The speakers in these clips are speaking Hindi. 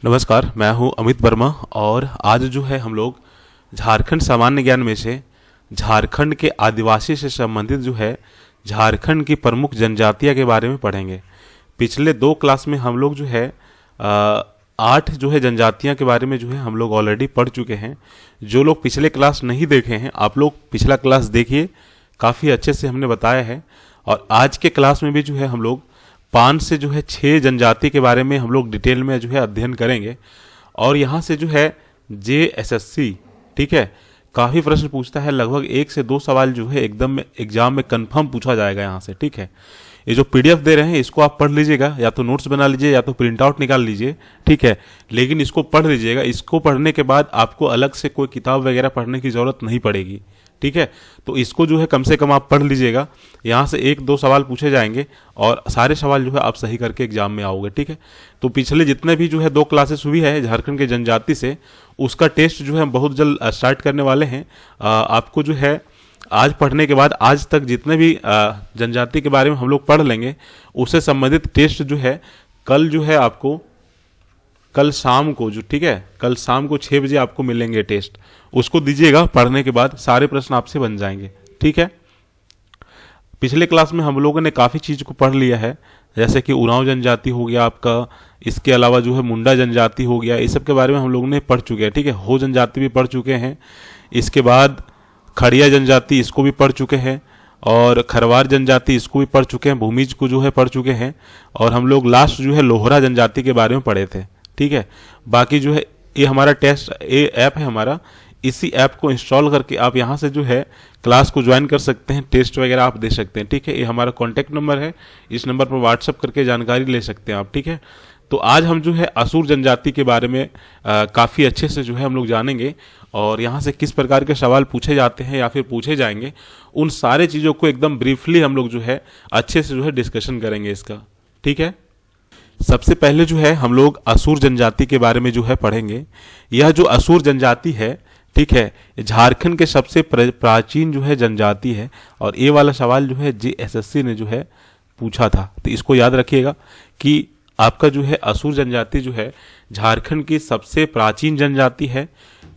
नमस्कार, मैं हूं अमित वर्मा और आज जो है हम लोग झारखंड सामान्य ज्ञान में से झारखंड के आदिवासी से संबंधित जो है झारखंड की प्रमुख जनजातियां के बारे में पढ़ेंगे। पिछले 2 क्लास में हम लोग जो है 8 जो है जनजातियां के बारे में जो है हम लोग ऑलरेडी पढ़ चुके हैं। जो लोग पिछले क्लास नहीं देखे हैं, आप लोग पिछला क्लास देखिए, काफ़ी अच्छे से हमने बताया है। और आज के क्लास में भी जो है हम लोग 5 से जो है 6 जनजाति के बारे में हम लोग डिटेल में जो है अध्ययन करेंगे। और यहाँ से जो है JSSC, ठीक है, काफ़ी प्रश्न पूछता है। लगभग 1 से 2 सवाल जो है एकदम एग्जाम में कंफर्म पूछा जाएगा यहाँ से, ठीक है। ये जो PDF दे रहे हैं इसको आप पढ़ लीजिएगा, या तो नोट्स बना लीजिए या तो प्रिंट आउट निकाल लीजिए, ठीक है। लेकिन इसको पढ़ लीजिएगा। इसको पढ़ने के बाद आपको अलग से कोई किताब वगैरह पढ़ने की ज़रूरत नहीं पड़ेगी, ठीक है। तो इसको जो है कम से कम आप पढ़ लीजिएगा। यहाँ से 1-2 सवाल पूछे जाएंगे और सारे सवाल जो है आप सही करके एग्जाम में आओगे, ठीक है। तो पिछले जितने भी जो है 2 क्लासेस हुई है झारखंड के जनजाति से, उसका टेस्ट जो है बहुत जल्द स्टार्ट करने वाले हैं। आपको जो है आज पढ़ने के बाद आज तक जितने भी जनजाति के बारे में हम लोग पढ़ लेंगे, उससे संबंधित टेस्ट जो है कल जो है आपको कल शाम को जो, ठीक है, कल शाम को 6 बजे आपको मिलेंगे टेस्ट। उसको दीजिएगा, पढ़ने के बाद सारे प्रश्न आपसे बन जाएंगे, ठीक है। पिछले क्लास में हम लोगों ने काफ़ी चीज़ को पढ़ लिया है, जैसे कि उरांव जनजाति हो गया आपका, इसके अलावा जो है मुंडा जनजाति हो गया, इस सब के बारे में हम लोगों ने पढ़ चुके हैं, ठीक है। हो जनजाति भी पढ़ चुके हैं। इसके बाद खड़िया जनजाति, इसको भी पढ़ चुके हैं। और खरवार जनजाति, इसको भी पढ़ चुके हैं। भूमिज को जो है पढ़ चुके हैं। और हम लोग लास्ट जो है लोहरा जनजाति के बारे में पढ़े थे, ठीक है। बाकी जो है ये हमारा टेस्ट ऐप है हमारा, इसी ऐप को इंस्टॉल करके आप यहाँ से जो है क्लास को ज्वाइन कर सकते हैं, टेस्ट वगैरह आप दे सकते हैं, ठीक है। ये हमारा कॉन्टैक्ट नंबर है, इस नंबर पर व्हाट्सअप करके जानकारी ले सकते हैं आप, ठीक है। तो आज हम जो है असुर जनजाति के बारे में काफ़ी अच्छे से जो है हम लोग जानेंगे, और यहाँ से किस प्रकार के सवाल पूछे जाते हैं या फिर पूछे जाएंगे, उन सारे चीज़ों को एकदम ब्रीफली हम लोग जो है अच्छे से जो है डिस्कशन करेंगे इसका, ठीक है। सबसे पहले जो है हम लोग असुर जनजाति के बारे में जो है पढ़ेंगे। यह जो असुर जनजाति है, ठीक है, झारखंड के सबसे प्राचीन जो है जनजाति है। और ये वाला सवाल जो है JSSC ने जो है पूछा था, तो इसको याद रखिएगा कि आपका जो है असुर जनजाति जो है झारखंड की सबसे प्राचीन जनजाति है,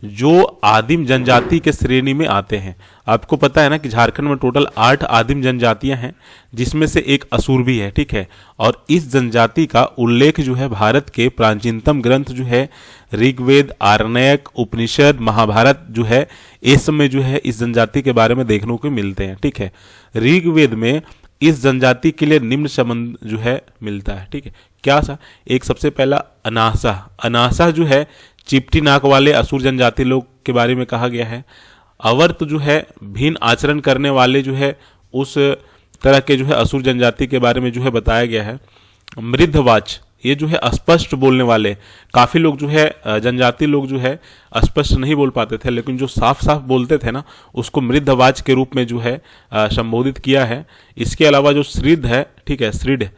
जो आदिम जनजाति के श्रेणी में आते हैं। आपको पता है ना कि झारखंड में टोटल 8 आदिम जनजातियां हैं, जिसमें से एक असुर भी है, ठीक है। और इस जनजाति का उल्लेख जो है भारत के प्राचीनतम ग्रंथ जो है ऋग्वेद, आरण्यक, उपनिषद, महाभारत जो है, इस समय जो है इस जनजाति के बारे में देखने को मिलते हैं, ठीक है। ऋग्वेद में इस जनजाति के लिए निम्न संबंध जो है मिलता है, ठीक है। क्या सा? एक सबसे पहला अनासा। अनासा जो है चिपटी नाक वाले असुर जनजाति लोग के बारे में कहा गया है। अवर्त जो है भिन्न आचरण करने वाले जो है उस तरह के जो है असुर जनजाति के बारे में जो है बताया गया है। मृद्धवाच, ये जो है अस्पष्ट बोलने वाले, काफ़ी लोग जो है जनजाति लोग जो है अस्पष्ट नहीं बोल पाते थे, लेकिन जो साफ साफ बोलते थे ना, उसको मृद्धवाच के रूप में जो है संबोधित किया है। इसके अलावा जो श्रीद है, ठीक है, श्रीड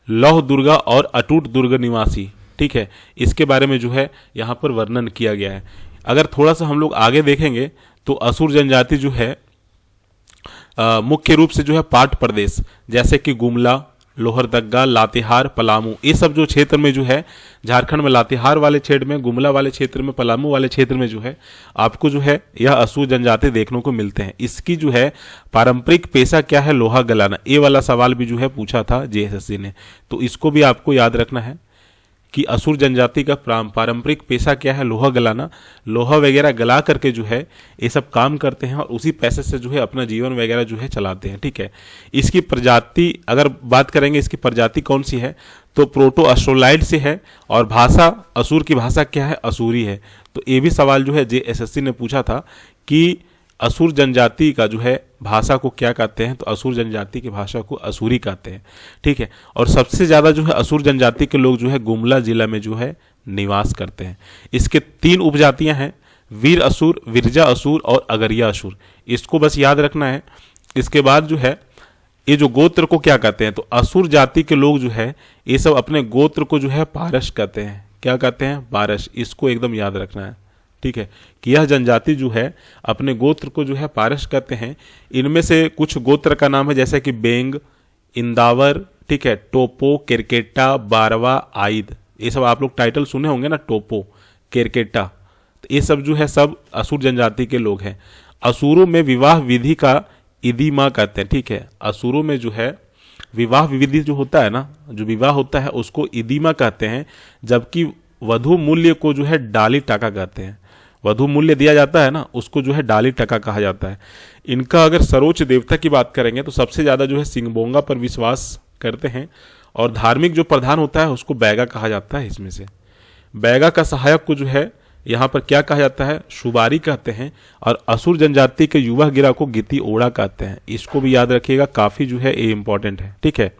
लौह दुर्गा और अटूट दुर्ग निवासी, ठीक है, इसके बारे में जो है यहाँ पर वर्णन किया गया है। अगर थोड़ा सा हम लोग आगे देखेंगे तो असुर जनजाति जो है मुख्य रूप से जो है पाट प्रदेश, जैसे कि गुमला, लोहरदग्गा, लातेहार, पलामू, ये सब जो क्षेत्र में जो है झारखंड में लातेहार वाले क्षेत्र में, गुमला वाले क्षेत्र में, पलामू वाले क्षेत्र में जो है आपको जो है यह असुर जनजाति देखने को मिलते हैं। इसकी जो है पारंपरिक पेशा क्या है? लोहा गलाना। ये वाला सवाल भी जो है पूछा था JSSC ने, तो इसको भी आपको याद रखना है कि असुर जनजाति का पारंपरिक पेशा क्या है? लोहा गलाना। लोहा वगैरह गला करके जो है ये सब काम करते हैं और उसी पैसे से जो है अपना जीवन वगैरह जो है चलाते हैं, ठीक है। इसकी प्रजाति अगर बात करेंगे, इसकी प्रजाति कौन सी है, तो प्रोटो अस्ट्रोलाइड से है। और भाषा, असुर की भाषा क्या है? असुरी है। तो ये भी सवाल जो है JSSC ने पूछा था कि असुर जनजाति का जो है भाषा को क्या कहते हैं, तो असुर जनजाति की भाषा को असुरी कहते हैं, ठीक है। और सबसे ज़्यादा जो है असुर जनजाति के लोग जो है गुमला जिला में जो है निवास करते हैं। इसके 3 उपजातियां हैं, वीर असुर, विरजा असुर और अगरिया असुर। इसको बस याद रखना है। इसके बाद जो है ये जो गोत्र को क्या कहते हैं, तो असुर जाति के लोग जो है ये सब अपने गोत्र को जो है पारस कहते हैं। क्या कहते हैं? पारस। इसको एकदम याद रखना है, ठीक है, कि यह जनजाति जो है अपने गोत्र को जो है पारस कहते हैं। इनमें से कुछ गोत्र का नाम है जैसे कि बेंग, इंदावर, ठीक है, टोपो, किरकेटा, बारवा, आइद, ये सब आप लोग टाइटल सुने होंगे ना, टोपो, केरकेटा, तो ये सब जो है सब असुर जनजाति के लोग हैं। असुरों में विवाह विधि का इदीमा कहते हैं, ठीक है। असुरों में जो है विवाह विधि जो होता है ना, जो विवाह होता है उसको इदीमा कहते हैं, जबकि वधु मूल्य को जो है डाली टाका कहते हैं। वधु मूल्य दिया जाता है ना, उसको जो है डाली टका कहा जाता है। इनका अगर सर्वोच्च देवता की बात करेंगे तो सबसे ज्यादा जो है सिंगबोंगा पर विश्वास करते हैं, और धार्मिक जो प्रधान होता है उसको बैगा कहा जाता है। इसमें से बैगा का सहायक को जो है यहाँ पर क्या कहा जाता है, शुबारी कहते हैं, और असुर जनजाति के युवा गिरा को गिती ओड़ा कहते हैं। इसको भी याद रखिएगा, काफी जो है ये इंपॉर्टेंट है, ठीक है।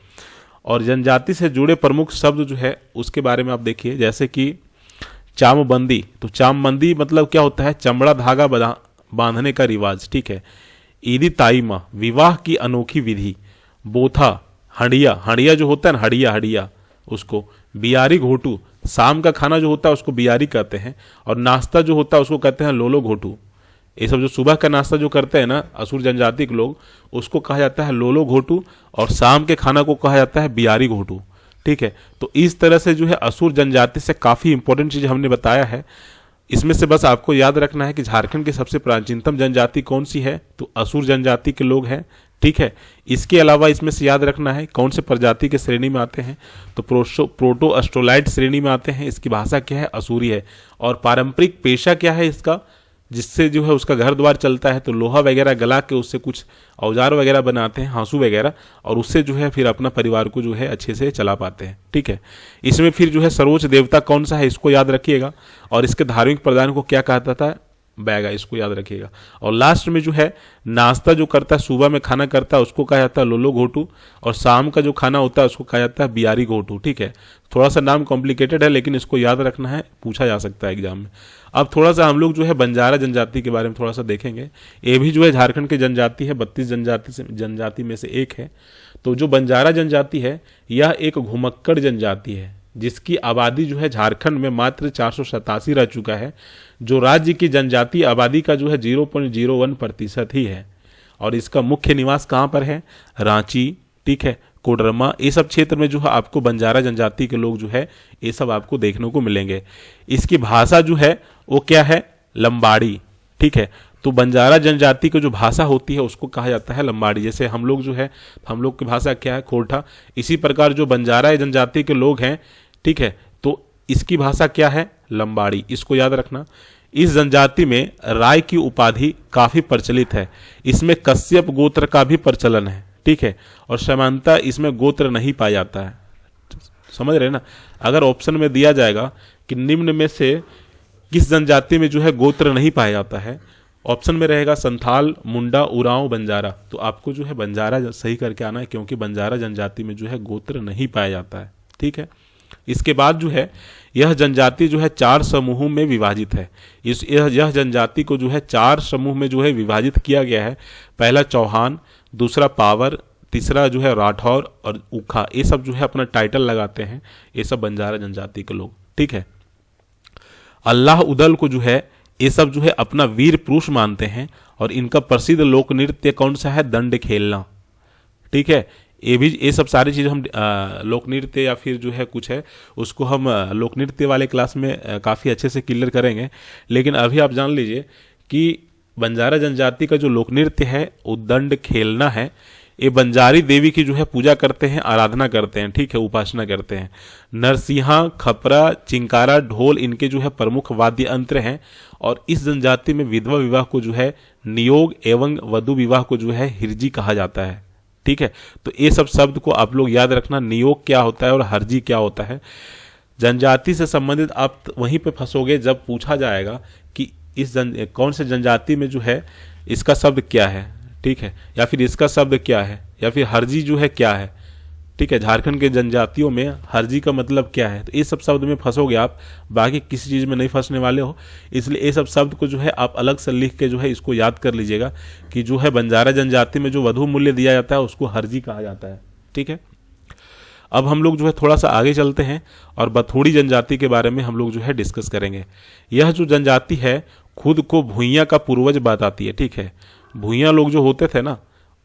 और जनजाति से जुड़े प्रमुख शब्द जो है उसके बारे में आप देखिए, जैसे कि चामबंदी, तो चामबंदी मतलब क्या होता है, चमड़ा धागा बांधने का रिवाज, ठीक है। ईदी ताईमा, विवाह की अनोखी विधि। बोथा, हड़िया, हड़िया जो होता है ना, हड़िया हड़िया उसको। बियारी घोटू, शाम का खाना जो होता है उसको बियारी कहते हैं, और नाश्ता जो होता है उसको कहते हैं लोलो घोटू। ये सब जो सुबह का नाश्ता जो करते हैं ना असुर जनजाति के लोग, उसको कहा जाता है लोलो घोटू, और शाम के खाना को कहा जाता है बियारी घोटू, ठीक है। तो इस तरह से जो है असुर जनजाति से काफी इंपॉर्टेंट चीज हमने बताया है। इसमें से बस आपको याद रखना है कि झारखंड की सबसे प्राचीनतम जनजाति कौन सी है, तो असुर जनजाति के लोग हैं, ठीक है। इसके अलावा इसमें से याद रखना है कौन से प्रजाति के श्रेणी में आते हैं, तो प्रोटो अस्ट्रोलाइट श्रेणी में आते हैं। इसकी भाषा क्या है, असुरी है। और पारंपरिक पेशा क्या है इसका, जिससे जो है उसका घर द्वार चलता है, तो लोहा वगैरह गला के उससे कुछ औजार वगैरह बनाते हैं, हाँसू वगैरह, और उससे जो है फिर अपना परिवार को जो है अच्छे से चला पाते हैं, ठीक है। इसमें फिर जो है सर्वोच्च देवता कौन सा है इसको याद रखिएगा, और इसके धार्मिक प्रधान को क्या कहता था, बैगा, इसको याद रखिएगा। और लास्ट में जो है नाश्ता जो करता है, सुबह में खाना करता है, उसको कहा जाता है लोलो घोटू, और शाम का जो खाना होता है उसको कहा जाता है बियारी घोटू, ठीक है। थोड़ा सा नाम कॉम्प्लिकेटेड है, लेकिन इसको याद रखना है, पूछा जा सकता है एग्जाम में। अब थोड़ा सा हम लोग जो है बंजारा जनजाति के बारे में थोड़ा सा देखेंगे। ये भी जो है झारखंड की जनजाति है, 32 जनजाति में से एक है। तो जो बंजारा जनजाति है यह एक घुमक्कड़ जनजाति है, जिसकी आबादी जो है झारखंड में मात्र 487 रह चुका है, जो राज्य की जनजातीय आबादी का जो है 0.01% ही है। और इसका मुख्य निवास कहाँ पर है, रांची, ठीक है, कोडरमा, ये सब क्षेत्र में जो है आपको बंजारा जनजाति के लोग जो है ये सब आपको देखने को मिलेंगे। इसकी भाषा जो है वो क्या है, लंबाड़ी, ठीक है। तो बंजारा जनजाति की जो भाषा होती है उसको कहा जाता है लंबाड़ी। जैसे हम लोग जो है, हम लोग की भाषा क्या है, खोरठा, इसी प्रकार जो बंजारा जनजाति के लोग हैं, ठीक है, तो इसकी भाषा क्या है, लंबाड़ी, इसको याद रखना। इस जनजाति में राय की उपाधि काफी प्रचलित है। इसमें कश्यप गोत्र का भी प्रचलन है, ठीक है, और समानता इसमें गोत्र नहीं पाया जाता है। समझ रहे ना, अगर ऑप्शन में दिया जाएगा कि निम्न में से किस जनजाति में जो है गोत्र नहीं पाया जाता है, ऑप्शन में रहेगा संथाल, मुंडा, उरांव, बंजारा, तो आपको जो है बंजारा सही करके आना है, क्योंकि बंजारा जनजाति में जो है गोत्र नहीं पाया जाता है, ठीक है। इसके बाद जो है यह जनजाति जो है 4 समूहों में विभाजित है। यह जनजाति को जो है 4 समूह में जो है विभाजित किया गया है। पहला चौहान, दूसरा पावर, तीसरा जो है राठौर, और उखा, ये सब जो है अपना टाइटल लगाते हैं, ये सब बंजारा जनजाति के लोग, ठीक है। अल्लाह उदल को जो है ये सब जो है अपना वीर पुरुष मानते हैं, और इनका प्रसिद्ध लोक नृत्य कौन सा है, दंड खेलना, ठीक है। ये सब सारी चीज़ हम लोक नृत्य या फिर जो है कुछ है उसको हम लोक नृत्य वाले क्लास में काफ़ी अच्छे से क्लियर करेंगे। लेकिन अभी आप जान लीजिए कि बंजारा जनजाति का जो लोक नृत्य है वो दंड खेलना है। ये बंजारी देवी की जो है पूजा करते हैं, आराधना करते हैं, ठीक है, उपासना करते हैं। नरसिंहा, खपरा, चिंकारा, ढोल इनके जो है प्रमुख वाद्य यंत्र हैं। और इस जनजाति में विधवा विवाह को जो है नियोग एवं वधु विवाह को जो है हिरजी कहा जाता है, ठीक है। तो ये सब शब्द को आप लोग याद रखना, नियोग क्या होता है और हरजी क्या होता है। जनजाति से संबंधित आप वहीं पे फंसोगे जब पूछा जाएगा कि इस कौन से जनजाति में जो है इसका शब्द क्या है, ठीक है, या फिर इसका शब्द क्या है, या फिर हरजी जो है क्या है, ठीक है। झारखंड के जनजातियों में हरजी का मतलब क्या है, तो ये सब शब्द में फंसोगे आप, बाकी किसी चीज़ में नहीं फंसने वाले हो। इसलिए ये सब शब्द को जो है आप अलग से लिख के जो है इसको याद कर लीजिएगा कि जो है बंजारा जनजाति में जो वधु मूल्य दिया जाता है उसको हरजी कहा जाता है, ठीक है। अब हम लोग जो है थोड़ा सा आगे चलते हैं और बथोड़ी जनजाति के बारे में हम लोग जो है डिस्कस करेंगे। यह जो जनजाति है खुद को भूइयाँ का पूर्वज बताती है, ठीक है। भूइयाँ लोग जो होते थे ना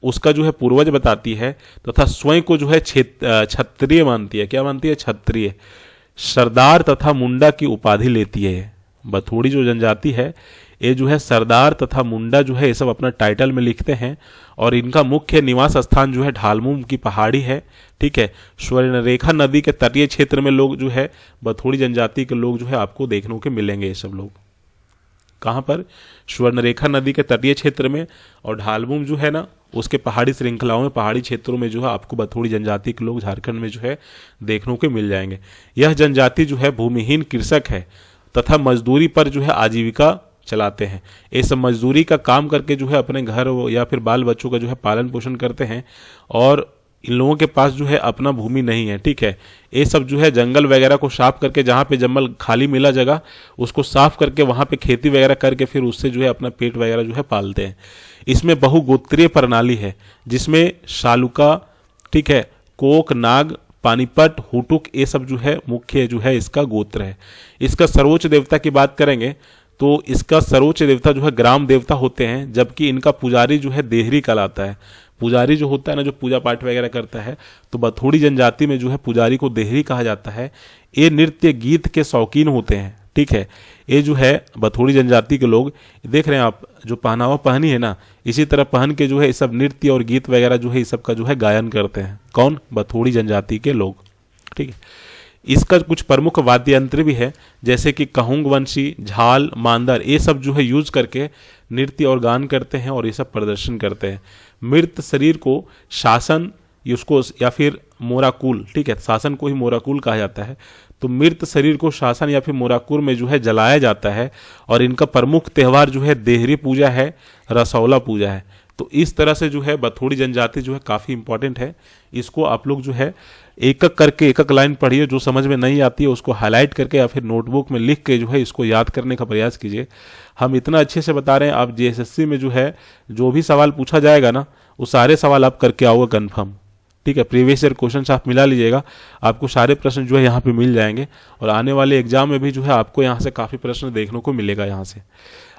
उसका जो है पूर्वज बताती है, तथा स्वयं को जो है क्षत्रिय मानती है। क्या मानती है? क्षत्रिय। सरदार तथा मुंडा की उपाधि लेती है। बथोड़ी जो जनजाति है ये जो है सरदार तथा मुंडा जो है ये सब अपना टाइटल में लिखते हैं, और इनका मुख्य निवास स्थान जो है ढालमुम की पहाड़ी है। ठीक है, स्वर्णरेखा नदी के तटीय क्षेत्र में लोग जो है बथोड़ी जनजाति के लोग जो है आपको देखने को मिलेंगे। ये सब लोग कहाँ पर? स्वर्णरेखा नदी के तटीय क्षेत्र में, और ढालमुम जो है ना उसके पहाड़ी श्रृंखलाओं में, पहाड़ी क्षेत्रों में जो है आपको बथोड़ी जनजाति के लोग झारखंड में जो है देखने को मिल जाएंगे। यह जनजाति जो है भूमिहीन कृषक है तथा मजदूरी पर जो है आजीविका चलाते हैं। ये सब मजदूरी का काम करके जो है अपने घर या फिर बाल बच्चों का जो है पालन पोषण करते हैं, और इन लोगों के पास जो है अपना भूमि नहीं है। ठीक है, ये सब जो है जंगल वगैरह को साफ करके, जहाँ पे जंगल खाली मिला जगह उसको साफ करके वहाँ पे खेती वगैरह करके फिर उससे जो है अपना पेट वगैरह जो है पालते हैं। इसमें बहुगोत्रीय प्रणाली है जिसमें शालुका, ठीक है, कोक, नाग, पानीपत, हुटुक, ये सब जो है मुख्य जो है इसका गोत्र है। इसका सर्वोच्च देवता की बात करेंगे तो इसका सर्वोच्च देवता जो है ग्राम देवता होते हैं, जबकि इनका पुजारी जो है देहरी कहलाता है। पुजारी जो होता है ना, जो पूजा पाठ वगैरह करता है, तो बथोड़ी जनजाति में जो है पुजारी को देहरी कहा जाता है। ये नृत्य गीत के शौकीन होते हैं। ठीक है, ये जो है बथोड़ी जनजाति के लोग, देख रहे हैं आप जो पहनावा पहनी है ना, इसी तरह पहन के जो है ये सब नृत्य और गीत वगैरह जो है इस सब का जो है गायन करते हैं। कौन? बथोड़ी जनजाति के लोग। ठीक है, इसका कुछ प्रमुख वाद्य यंत्र भी है, जैसे कि कहूंग वंशी, झाल, मांदर, ये सब जो है यूज करके नृत्य और गान करते हैं और ये सब प्रदर्शन करते हैं। मृत शरीर को शासन उसको या फिर मोराकुल, ठीक है, शासन को ही मोराकुल कहा जाता है, तो मृत शरीर को शासन या फिर मोराकुल में जो है जलाया जाता है। और इनका प्रमुख त्यौहार जो है देहरी पूजा है, रसौला पूजा है। तो इस तरह से जो है बथोड़ी जनजाति जो है काफ़ी इंपॉर्टेंट है। इसको आप लोग जो है एक एक करके एक एक लाइन पढ़िए, जो समझ में नहीं आती है उसको हाईलाइट करके या फिर नोटबुक में लिख के जो है इसको याद करने का प्रयास कीजिए। हम इतना अच्छे से बता रहे हैं, आप जीएसएससी में जो है जो भी सवाल पूछा जाएगा ना, वो सारे सवाल आप करके आओगे कन्फर्म। ठीक है, प्रीवियस ईयर क्वेश्चन आप मिला लीजिएगा, आपको सारे प्रश्न जो है यहाँ पे मिल जाएंगे, और आने वाले एग्जाम में भी जो है आपको यहाँ से काफ़ी प्रश्न देखने को मिलेगा यहाँ से।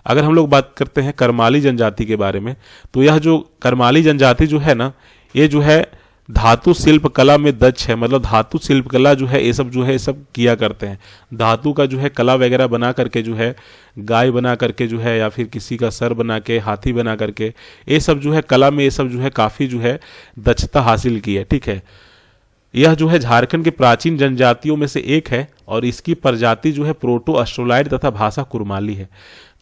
अगर हम लोग बात करते हैं करमाली जनजाति के बारे में, तो यह जो करमाली जनजाति जो है ना, ये जो है धातु शिल्प कला में दक्ष है। मतलब धातु शिल्प कला जो है ये सब जो है ये सब किया करते हैं। धातु का जो है कला वगैरह बना करके जो है गाय बना करके जो है, या फिर किसी का सर बना के, हाथी बना करके, ये सब जो है कला में ये सब जो है काफ़ी जो है दक्षता हासिल की है। ठीक है, यह जो है झारखंड की प्राचीन जनजातियों में से एक है, और इसकी प्रजाति जो है प्रोटो अस्ट्रोलाइड तथा भाषा कुरमाली है।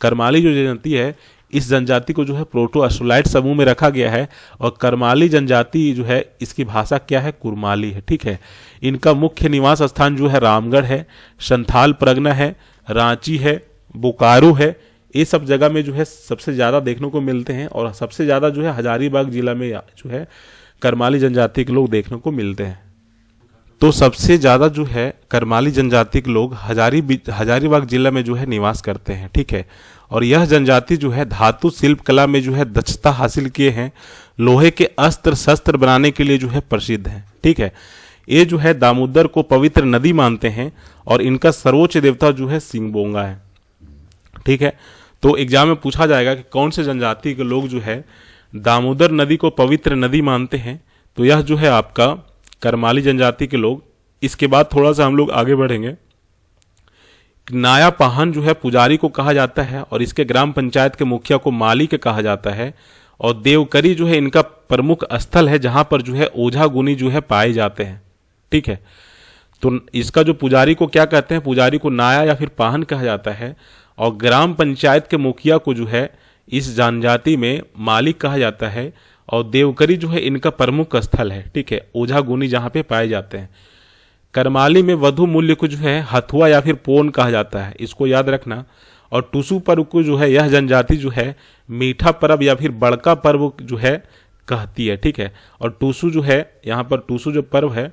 करमाली जो जनजाति है, इस जनजाति को जो है प्रोटो अस्ट्रोलाइड समूह में रखा गया है, और करमाली जनजाति जो है इसकी भाषा क्या है? कुरमाली है। ठीक है, इनका मुख्य निवास स्थान जो है रामगढ़ है, संथाल परगना है, रांची है, बोकारो है। ये सब जगह में जो है सबसे ज़्यादा देखने को मिलते हैं, और सबसे ज़्यादा जो है हजारीबाग जिला में जो है करमाली जनजाति के लोग देखने को मिलते हैं। तो सबसे ज़्यादा जो है करमाली जनजाति के लोग हजारीबाग जिला में जो है निवास करते हैं। ठीक है, और यह जनजाति जो है धातु शिल्प कला में जो है दक्षता हासिल किए हैं। लोहे के अस्त्र शस्त्र बनाने के लिए जो है प्रसिद्ध है। ठीक है, ये जो है दामोदर को पवित्र नदी मानते हैं, और इनका सर्वोच्च देवता जो है सिंगबोंगा है। ठीक है, तो एग्जाम में पूछा जाएगा कि कौन से जनजाति के लोग जो है दामोदर नदी को पवित्र नदी मानते हैं, तो यह जो है आपका करमाली जनजाति के लोग। इसके बाद थोड़ा सा हम लोग आगे बढ़ेंगे। नाया पाहन जो है पुजारी को कहा जाता है, और इसके ग्राम पंचायत के मुखिया को मालिक कहा जाता है। और देवकरी जो है इनका प्रमुख स्थल है, जहां पर जो है ओझा गुनी जो है पाए जाते हैं। ठीक है, तो इसका जो पुजारी को क्या कहते हैं? पुजारी को नाया या फिर पाहन कहा जाता है, और ग्राम पंचायत के मुखिया को जो है इस जनजाति में मालिक कहा जाता है। और देवकरी जो है इनका प्रमुख स्थल है। ठीक है, ओझा गुनी जहाँ पे पाए जाते हैं। करमाली में वधु मूल्य को जो है हथुआ या फिर पोन कहा जाता है, इसको याद रखना। और टूसू पर्व को जो है यह जनजाति जो है मीठा पर्व या फिर बड़का पर्व जो है कहती है। ठीक है, और टूसू जो है यहाँ पर टूसू जो पर्व है,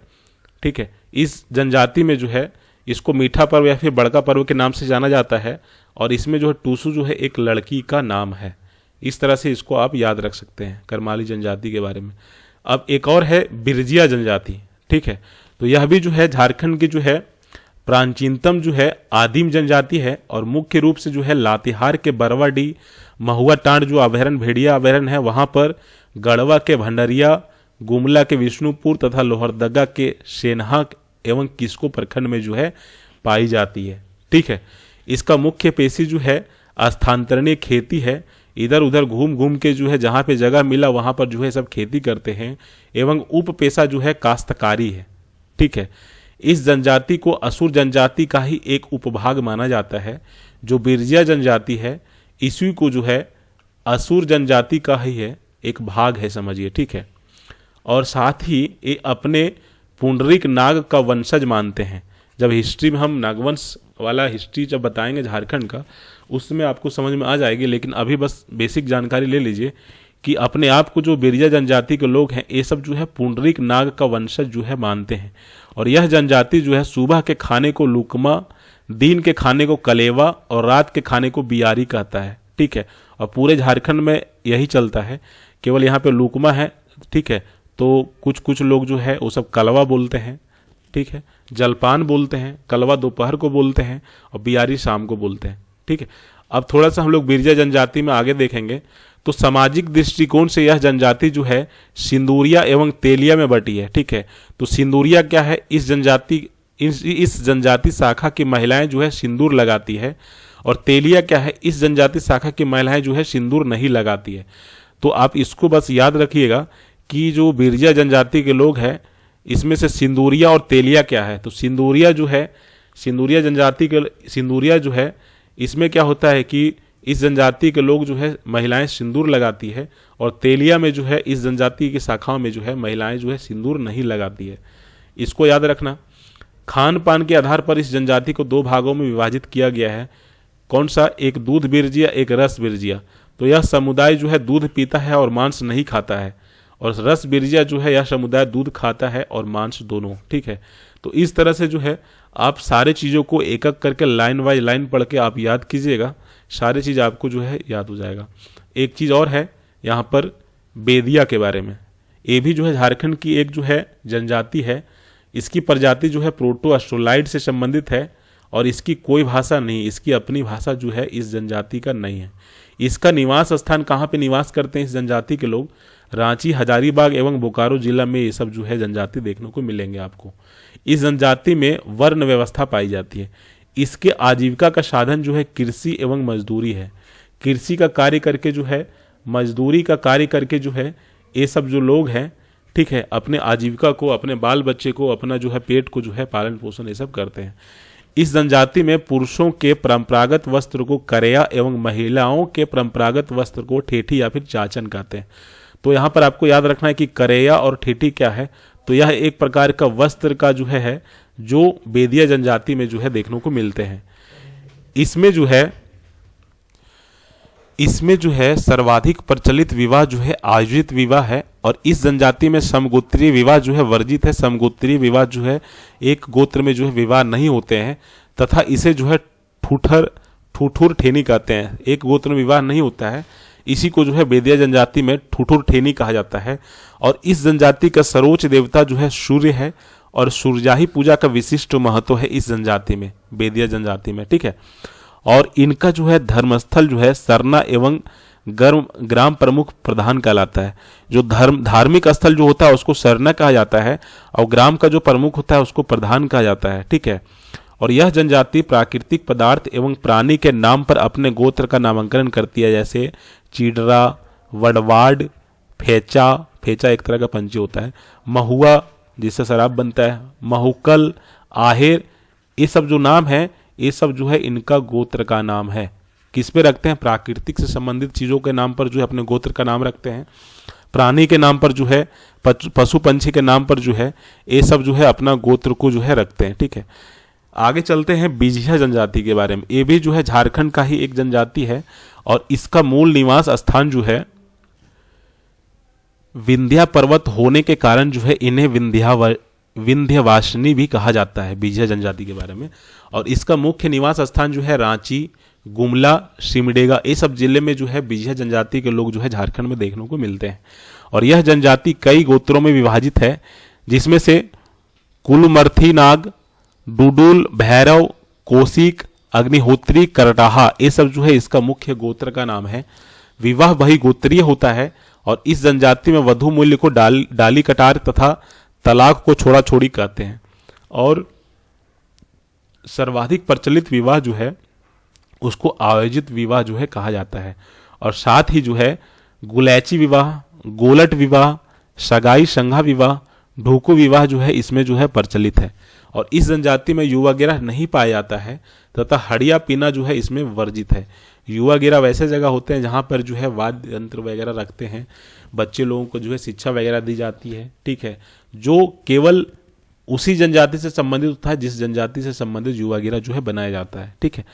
ठीक है, इस जनजाति में जो है इसको मीठा पर्व या फिर बड़का पर्व के नाम से जाना जाता है। और इसमें जो है टूसू जो है एक लड़की का नाम है। इस तरह से इसको आप याद रख सकते हैं करमाली जनजाति के बारे में। अब एक और है बिरजिया जनजाति। ठीक है, तो यह भी जो है झारखंड की जो है प्राचीनतम जो है आदिम जनजाति है, और मुख्य रूप से जो है लातेहार के बरवाडी, महुआ टांड जो अभयारण्य, भेड़िया अभयारण्य है, वहाँ पर गढ़वा के भंडरिया, गुमला के विष्णुपुर तथा लोहरदगा के सेनहा एवं किस्को प्रखंड में जो है पाई जाती है। ठीक है, इसका मुख्य पेशी जो है स्थानांतरणीय खेती है। इधर उधर घूम घूम के जो है जहाँ पे जगह मिला वहाँ पर जो है सब खेती करते हैं एवं उप पेशा जो है काश्तकारी है। ठीक है, इस जनजाति को असुर जनजाति का ही एक उपभाग माना जाता है। जो बिरजिया जनजाति है इसी को जो है असुर जनजाति का ही है एक भाग है, समझिए। ठीक है, और साथ ही ये अपने पुंडरीक नाग का वंशज मानते हैं। जब हिस्ट्री में हम नागवंश वाला हिस्ट्री जब बताएंगे झारखंड का उसमें आपको समझ में आ जाएगी, लेकिन अभी बस बेसिक जानकारी ले लीजिए कि अपने आप को जो बिरजा जनजाति के लोग हैं ये सब जो है पुंडरीक नाग का वंशज जो है मानते हैं। और यह जनजाति जो है सुबह के खाने को लुकमा, दिन के खाने को कलेवा और रात के खाने को बियारी कहता है। ठीक है, और पूरे झारखंड में यही चलता है, केवल यहाँ पे लुकमा है। ठीक है, तो कुछ कुछ लोग जो है वो सब कलवा बोलते हैं। ठीक है, जलपान बोलते हैं, कलवा दोपहर को बोलते हैं और बियारी शाम को बोलते हैं। ठीक है, अब थोड़ा सा हम लोग बिरजा जनजाति में आगे देखेंगे तो सामाजिक दृष्टिकोण से यह जनजाति जो है सिंदूरिया एवं तेलिया में बटी है। ठीक है, तो सिंदूरिया क्या है, इस जनजाति शाखा की महिलाएं जो है सिंदूर लगाती है, और तेलिया क्या है, इस जनजाति शाखा की महिलाएं जो है सिंदूर नहीं लगाती है। तो आप इसको बस याद रखिएगा कि जो बिरजा जनजाति के लोग हैं इसमें से सिंदूरिया और तेलिया क्या है। तो सिंदूरिया जो है, सिंदूरिया जनजाति के सिंदूरिया जो है इसमें क्या होता है कि इस जनजाति के लोग जो है महिलाएं सिंदूर लगाती है, और तेलिया में जो है इस जनजाति की शाखाओं में जो है महिलाएं जो है सिंदूर नहीं लगाती है। इसको याद रखना। खान पान के आधार पर इस जनजाति को दो भागों में विभाजित किया गया है। कौन सा, एक दूध बिरजिया, एक रस बिरजिया। तो यह समुदाय जो है दूध पीता है और मांस नहीं खाता है, और रस बिरजिया जो है यह समुदाय दूध खाता है और मांस दोनों। ठीक है, तो इस तरह से जो है आप सारे चीज़ों को एक एक करके लाइन बाय लाइन पढ़ के आप याद कीजिएगा, सारी चीज़ आपको जो है याद हो जाएगा। एक चीज़ और है यहाँ पर बेदिया के बारे में। ये भी जो है झारखंड की एक जो है जनजाति है। इसकी प्रजाति जो है प्रोटो एस्ट्रोलाइड से संबंधित है, और इसकी कोई भाषा नहीं, इसकी अपनी भाषा जो है इस जनजाति का नहीं है। इसका निवास स्थान कहाँ पे निवास करते हैं इस जनजाति के लोग, रांची, हजारीबाग एवं बोकारो जिला में ये सब जो है जनजाति देखने को मिलेंगे आपको। इस जनजाति में वर्ण व्यवस्था पाई जाती है। इसके आजीविका का साधन जो है कृषि एवं मजदूरी है। कृषि का कार्य करके जो है, मजदूरी का कार्य करके जो है ये सब जो लोग हैं, ठीक है, अपने आजीविका को, अपने बाल बच्चे को, अपना जो है पेट को जो है पालन पोषण ये सब करते हैं। इस जनजाति में पुरुषों के परंपरागत वस्त्र को करेया एवं महिलाओं के परंपरागत वस्त्र को ठेठी या फिर चाचन कहते हैं। तो यहाँ पर आपको याद रखना है कि करेया और ठेठी क्या है। तो यह एक प्रकार का वस्त्र का जो है जो बेदिया जनजाति में जो है देखने को मिलते हैं। इसमें जो है सर्वाधिक प्रचलित विवाह जो है आयोजित विवाह है, और इस जनजाति में समगोत्रीय विवाह जो है वर्जित है। समगोत्रीय विवाह जो है एक गोत्र में जो है विवाह नहीं होते हैं, तथा इसे जो है ठुठुर ठेनी कहते हैं। एक गोत्र में विवाह नहीं होता है, इसी को जो है बेदिया जनजाति में ठुठुर ठेनी कहा जाता है। और इस जनजाति का सर्वोच्च देवता जो है सूर्य है, और सूर्याही पूजा का विशिष्ट महत्व है इस जनजाति में, बेदिया जनजाति में। ठीक है, और इनका जो है धर्मस्थल जो है सरना एवं ग्राम प्रमुख प्रधान कहलाता है। जो धार्मिक स्थल जो होता है उसको सरना कहा जाता है, और ग्राम का जो प्रमुख होता है उसको प्रधान कहा जाता है। ठीक है, और यह जनजाति प्राकृतिक पदार्थ एवं प्राणी के नाम पर अपने गोत्र का नामांकन करती है, जैसे चीडरा, वडवाड, फेचा, फेचा एक तरह का पंछी होता है, महुआ जिससे शराब बनता है, महुकल, आहेर, ये सब जो नाम है ये सब जो है इनका गोत्र का नाम है। किस पे रखते हैं, प्राकृतिक से संबंधित चीज़ों के नाम पर जो है अपने गोत्र का नाम रखते हैं। प्राणी के नाम पर जो है, पशु पंछी के नाम पर जो है ये सब जो है अपना गोत्र को जो है रखते हैं। ठीक है, आगे चलते हैं बिजहिया जनजाति के बारे में। ये भी जो है झारखंड का ही एक जनजाति है, और इसका मूल निवास स्थान जो है विंध्या पर्वत होने के कारण जो है इन्हें विंध्यवासिनी भी कहा जाता है बिजहिया जनजाति के बारे में। और इसका मुख्य निवास स्थान जो है रांची, गुमला, सिमडेगा, ये सब जिले में जो है बिजहिया जनजाति के लोग जो है झारखंड में देखने को मिलते हैं। और यह जनजाति कई गोत्रों में विभाजित है, जिसमें से कुलमर्थी नाग, डुडुल, भैरव, कोसिक, अग्निहोत्री, करटाहा, ये सब जो है इसका मुख्य गोत्र का नाम है। विवाह बहिगोत्रीय होता है, और इस जनजाति में वधु मूल्य को डाली कटार तथा तलाक को छोड़ा छोड़ी कहते हैं। और सर्वाधिक प्रचलित विवाह जो है उसको आयोजित विवाह जो है कहा जाता है। और साथ ही जो है गुलैची विवाह, गोलट विवाह, सगाई संघा विवाह, ढोको विवाह जो है इसमें जो है प्रचलित है। और इस जनजाति में युवा गिरह नहीं पाया जाता है तथा हड़िया पीना जो है इसमें वर्जित है। युवा गिरह वैसे जगह होते हैं जहाँ पर जो है वाद्य यंत्र वगैरह रखते हैं, बच्चे लोगों को जो है शिक्षा वगैरह दी जाती है, ठीक है, जो केवल उसी जनजाति से संबंधित होता है जिस जनजाति से संबंधित युवा गिरह जो है बनाया जाता है, ठीक है।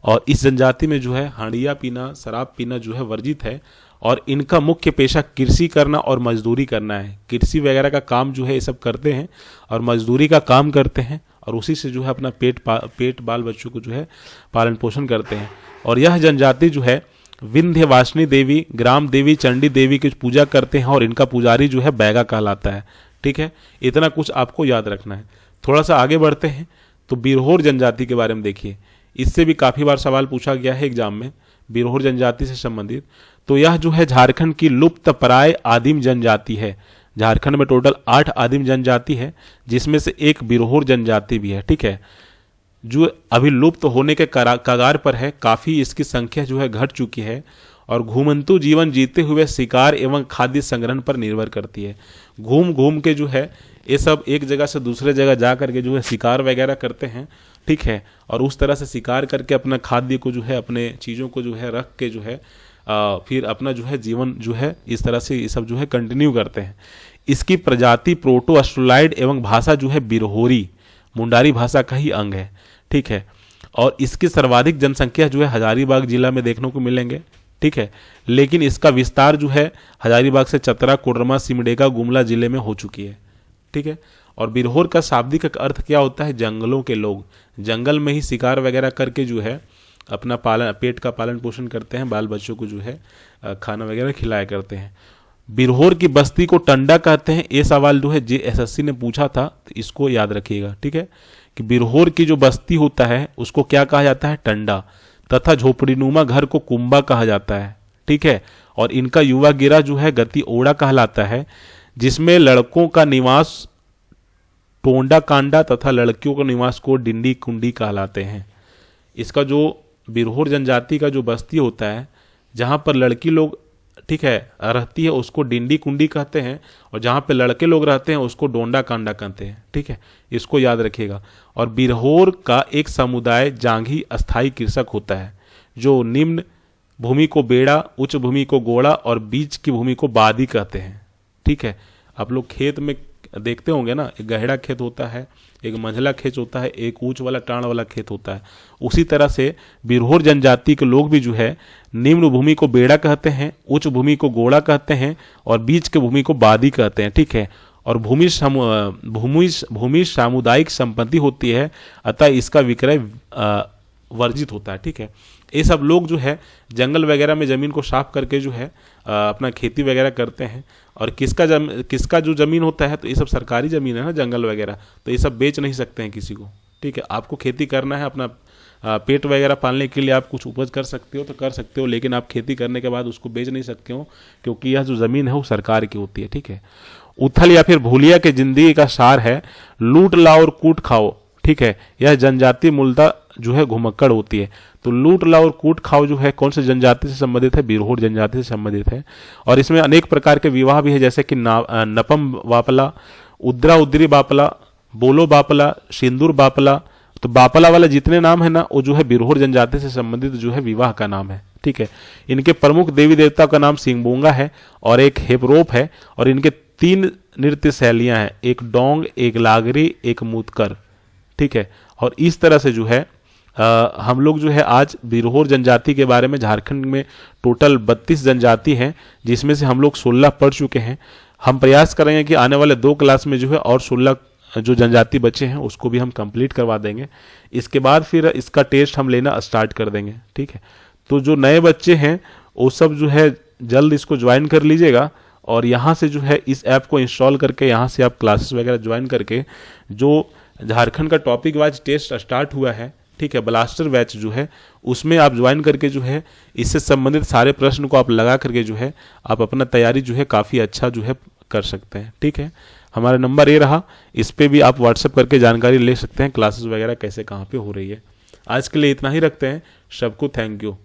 और इस जनजाति में जो है हंडिया पीना, शराब पीना जो है वर्जित है। और इनका मुख्य पेशा कृषि करना और मजदूरी करना है। कृषि वगैरह का काम जो है ये सब करते हैं और मजदूरी का काम करते हैं और उसी से जो है अपना पेट बाल बच्चों को जो है पालन पोषण करते हैं। और यह जनजाति जो है विंध्यवासिनी देवी, ग्राम देवी, चंडी देवी की पूजा करते हैं और इनका पुजारी जो है बैगा कहलाता है, ठीक है। इतना कुछ आपको याद रखना है। थोड़ा सा आगे बढ़ते हैं तो बिरहोर जनजाति के बारे में देखिए। इससे भी काफ़ी बार सवाल पूछा गया है एग्जाम में बिरहोर जनजाति से संबंधित। तो यह जो है झारखंड की लुप्त प्राय आदिम जनजाति है। झारखंड में टोटल 8 आदिम जनजाति है जिसमें से एक बिरहोर जनजाति भी है, ठीक है, जो अभी लुप्त होने के कगार पर है। काफ़ी इसकी संख्या जो है घट चुकी है और घूमंतु जीवन जीते हुए शिकार एवं खाद्य संग्रहण पर निर्भर करती है। घूम घूम के जो है ये सब एक जगह से दूसरे जगह जा करके जो है शिकार वगैरह करते हैं, ठीक है, और उस तरह से शिकार करके अपना खाद्य को जो है अपने चीज़ों को जो है रख के जो है फिर अपना जो है जीवन जो है इस तरह से ये सब जो है कंटिन्यू करते हैं। इसकी प्रजाति प्रोटो ऑस्ट्रोलॉइड एवं भाषा जो है बिरहोरी मुंडारी भाषा का ही अंग है, ठीक है। और इसकी सर्वाधिक जनसंख्या जो है हजारीबाग जिला में देखने को मिलेंगे, ठीक है, लेकिन इसका विस्तार जो है हजारीबाग से चतरा, कोडरमा, सिमडेगा, गुमला जिले में हो चुकी है, ठीक है। और बिरहोर का शाब्दिक अर्थ क्या होता है? जंगलों के लोग। जंगल में ही शिकार वगैरह करके जो है अपना पेट का पालन पोषण करते हैं, बाल बच्चों को जो है खाना वगैरह खिलाया करते हैं। बिरहोर की बस्ती को टंडा कहते हैं। ये सवाल जो है JSSC ने पूछा था, तो इसको याद रखिएगा, ठीक है, कि बिरहोर की जो बस्ती होता है उसको क्या कहा जाता है? टंडा। तथा झोपड़ीनुमा घर को कुंबा कहा जाता है, ठीक है। और इनका युवा गिरा जो है गति ओड़ा कहलाता है, जिसमें लड़कों का निवास टोंडा कांडा तथा लड़कियों का निवास को डिंडी कुंडी कहलाते हैं। इसका जो बिरहोर जनजाति का जो बस्ती होता है जहाँ पर लड़की लोग, ठीक है, रहती है उसको डिंडी कुंडी कहते हैं और जहाँ पे लड़के लोग रहते हैं उसको डोंडा कांडा कहते हैं, ठीक है, इसको याद रखिएगा। और बिरहोर का एक समुदाय जांघी अस्थाई कृषक होता है जो निम्न भूमि को बेड़ा, उच्च भूमि को गोड़ा और बीच की भूमि को बादी कहते हैं, ठीक है। आप लोग खेत में देखते होंगे ना, एक गहरा खेत होता है, एक मंझला खेत होता है, एक ऊंच वाला टाण वाला खेत होता है। उसी तरह से बिरहोर जनजाति के लोग भी जो है निम्न भूमि को बेड़ा कहते हैं, उच्च भूमि को गोड़ा कहते हैं और बीच के भूमि को बादी कहते हैं, ठीक है। और भूमि सामुदायिक संपत्ति होती है, अतः इसका विक्रय वर्जित होता है, ठीक है। ये सब लोग जो है जंगल वगैरह में ज़मीन को साफ करके जो है अपना खेती वगैरह करते हैं। और किसका जो ज़मीन होता है, तो ये सब सरकारी ज़मीन है ना, जंगल वगैरह, तो ये सब बेच नहीं सकते हैं किसी को, ठीक है। आपको खेती करना है, अपना पेट वगैरह पालने के लिए आप कुछ उपज कर सकते हो तो कर सकते हो, लेकिन आप खेती करने के बाद उसको बेच नहीं सकते हो क्योंकि यह जो ज़मीन है वो सरकार की होती है, ठीक है। उथल या फिर भूलिया के जिंदगी का सार है लूट लाओ और कूट खाओ, ठीक है। यह जनजाति मूलतः जो है घुमक्कड़ होती है। तो लूट लाओ और कूट खाओ जो है कौन से जनजाति से संबंधित है? बिरहोर जनजाति से संबंधित है। और इसमें अनेक प्रकार के विवाह भी है, जैसे कि नपम बापला, उद्रा उद्री बापला, बोलो बापला, सिंदूर बापला। तो बापला वाला जितने नाम है ना, वो जो है बिरहोर जनजाति से संबंधित जो है विवाह का नाम है, ठीक है। इनके प्रमुख देवी देवता का नाम सिंगबोंगा है और एक हेपरोप है। और इनके 3 नृत्य शैलियां हैं, एक डोंग, एक लागरी, एक मुतकर, ठीक है। और इस तरह से जो है हम लोग जो है आज बिरहोर जनजाति के बारे में, झारखंड में टोटल 32 जनजाति हैं जिसमें से हम लोग 16 पढ़ चुके हैं। हम प्रयास करेंगे कि आने वाले 2 क्लास में जो है और 16 जो जनजाति बचे हैं उसको भी हम कंप्लीट करवा देंगे। इसके बाद फिर इसका टेस्ट हम लेना स्टार्ट कर देंगे, ठीक है। तो जो नए बच्चे हैं वो सब जो है जल्द इसको ज्वाइन कर लीजिएगा और यहाँ से जो है इस ऐप को इंस्टॉल करके यहाँ से आप क्लासेस वगैरह ज्वाइन करके जो झारखंड का टॉपिक वाइज टेस्ट स्टार्ट हुआ है, ठीक है, ब्लास्टर बैच जो है उसमें आप ज्वाइन करके जो है इससे संबंधित सारे प्रश्न को आप लगा करके जो है आप अपना तैयारी जो है काफ़ी अच्छा जो है कर सकते हैं। ठीक है, हमारा नंबर ये रहा, इस पे भी आप व्हाट्सएप करके जानकारी ले सकते हैं क्लासेस वगैरह कैसे कहाँ पे हो रही है। आज के लिए इतना ही रखते हैं, सबको थैंक यू।